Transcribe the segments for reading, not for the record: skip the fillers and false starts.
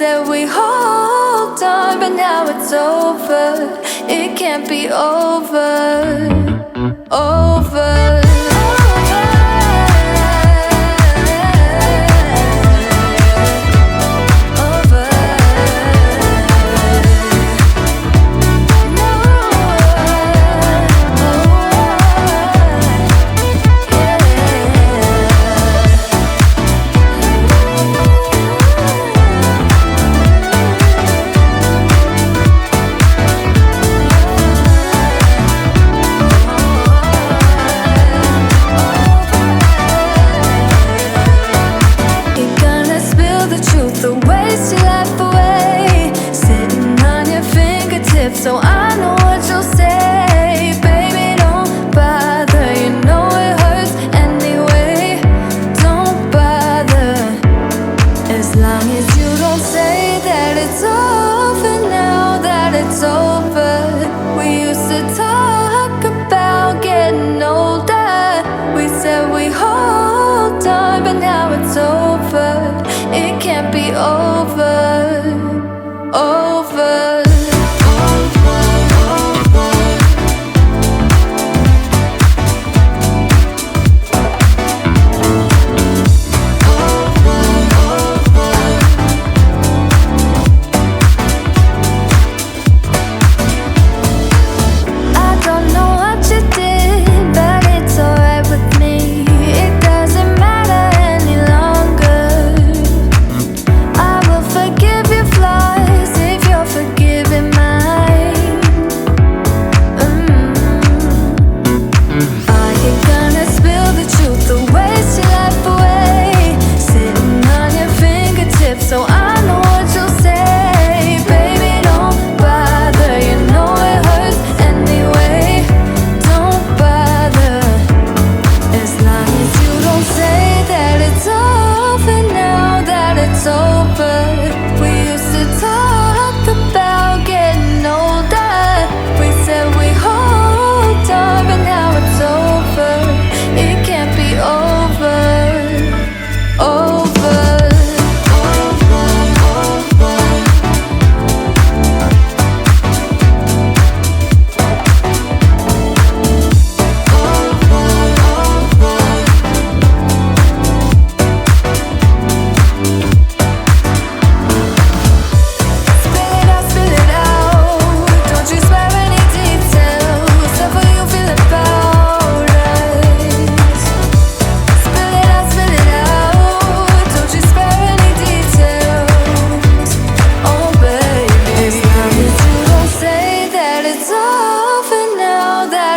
said we hold on, but now it's over. It can't be over. Over. So I know what you'll say, baby, don't bother. You know it hurts anyway, don't bother. As long as you don't say that it's over now, that it's over. We used to talk about getting older. We said we hold on, but now it's over. It can't be over. Over.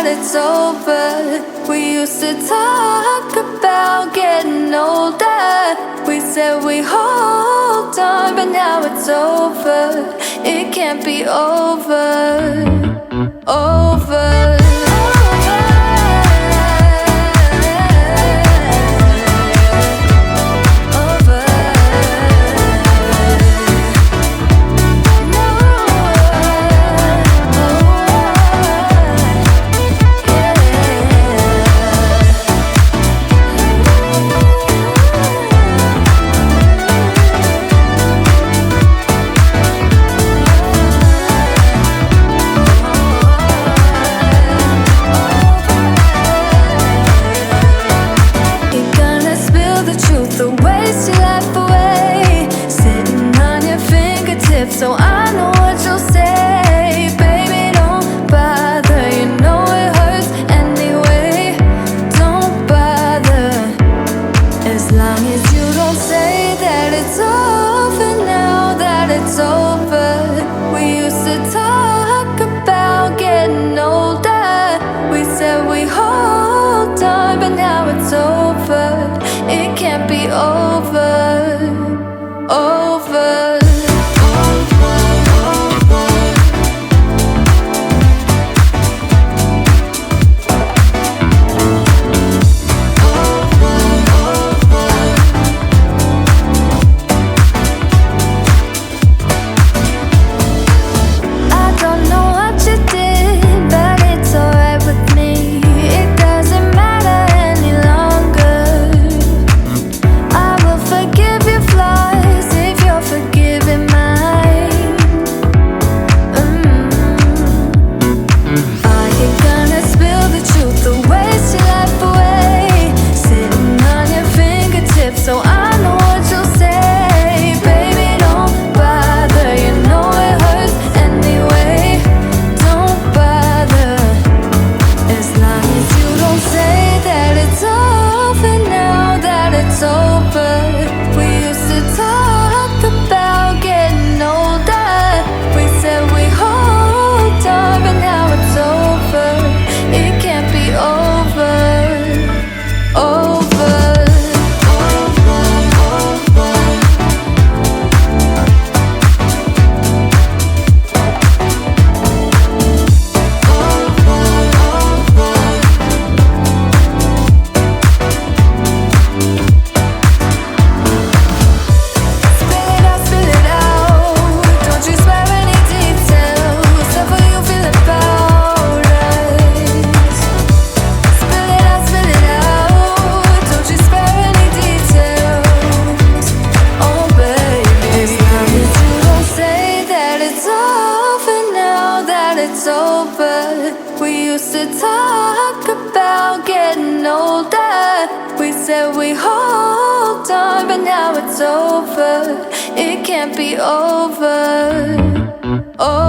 It's over. We used to talk about getting older. We said we hold on, but now it's over. It can't be over. Over. So I know what you'll say, baby, don't bother. You know it hurts anyway, don't bother. As long as you don't say that it's over now, that it's over. We used to talk about getting older. We said we hold on, but now it's over. It can't be over. Over. it's over. We used to talk about getting older. We said we hold on, but now it's over. It can't be over. Oh.